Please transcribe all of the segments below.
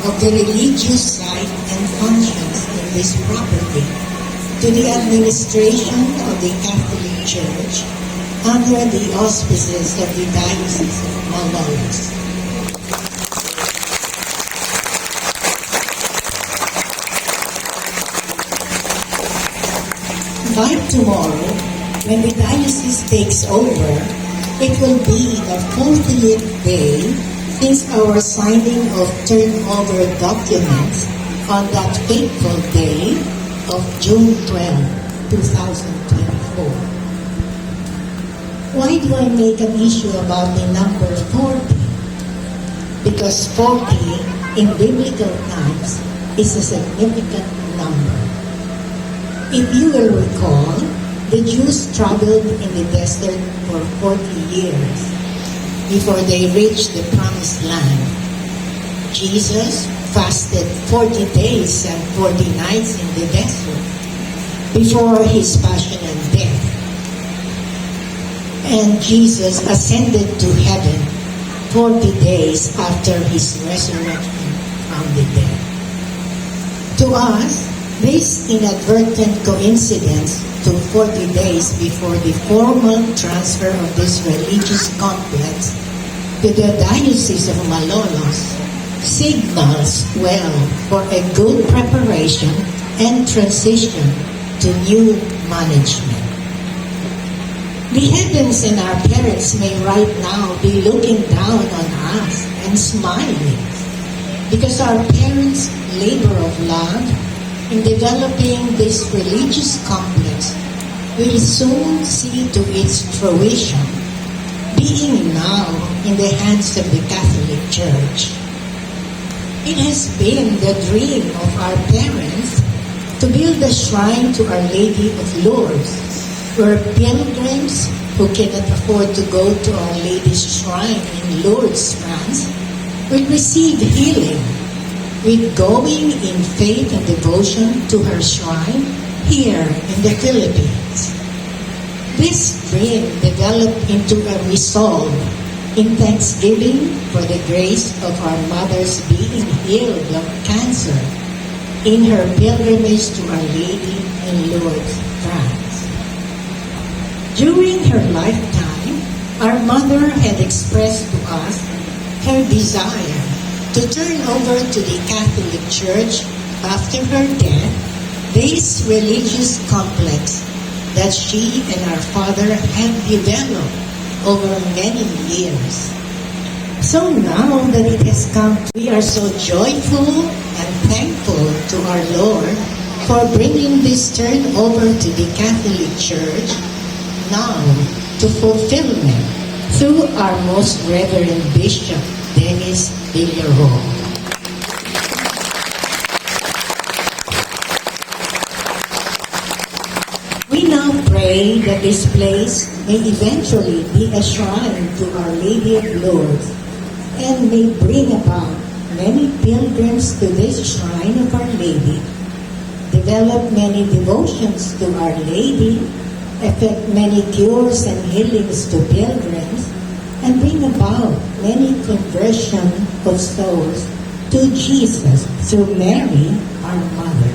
of the religious side and functions in this property to the administration of the Catholic Church under the auspices of the Diocese of Malolos. By tomorrow, when the diocese takes over, it will be the 40th day since our signing of turnover documents on that fateful day of June 12, 2024. Why do I make an issue about the number 40? Because 40 in biblical times is a significant number. If you will recall, the Jews traveled in the desert for 40 years before they reached the promised land. Jesus fasted 40 days and 40 nights in the desert before his passion and death. And Jesus ascended to heaven 40 days after his resurrection from the dead. To us, this inadvertent coincidence to 40 days before the formal transfer of this religious complex to the Diocese of Malolos signals well for a good preparation and transition to new management. The heavens and our parents may right now be looking down on us and smiling because our parents' labor of love in developing this religious complex will soon see to its fruition, being now in the hands of the Catholic Church. It has been the dream of our parents to build a shrine to Our Lady of Lourdes, where pilgrims who cannot afford to go to Our Lady's shrine in Lourdes, France, will receive healing with going in faith and devotion to her shrine here in the Philippines. This dream developed into a resolve in thanksgiving for the grace of our mother's being healed of cancer in her pilgrimage to Our Lady in Lourdes, France. During her lifetime, our mother had expressed to us her desire to turn over to the Catholic Church after her death this religious complex that she and our father had developed over many years. So now that it has come, we are so joyful and thankful to our Lord for bringing this turnover to the Catholic Church now to fulfillment through our most Reverend Bishop Dennis Villarreal. We now pray that this place may eventually be a shrine to Our Lady of Lourdes and may bring about many pilgrims to this shrine of Our Lady, develop many devotions to Our Lady, effect many cures and healings to pilgrims, and bring about many conversion of souls to Jesus through Mary, our Mother.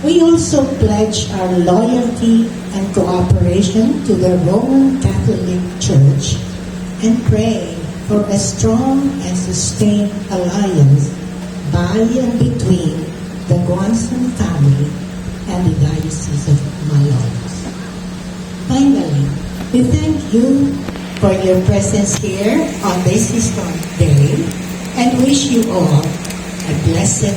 We also pledge our loyalty and cooperation to the Roman Catholic Church and pray for a strong and sustained alliance by and between the Guanzon family and the Diocese of Malolos. Finally, we thank you for your presence here on this historic day and wish you all a blessed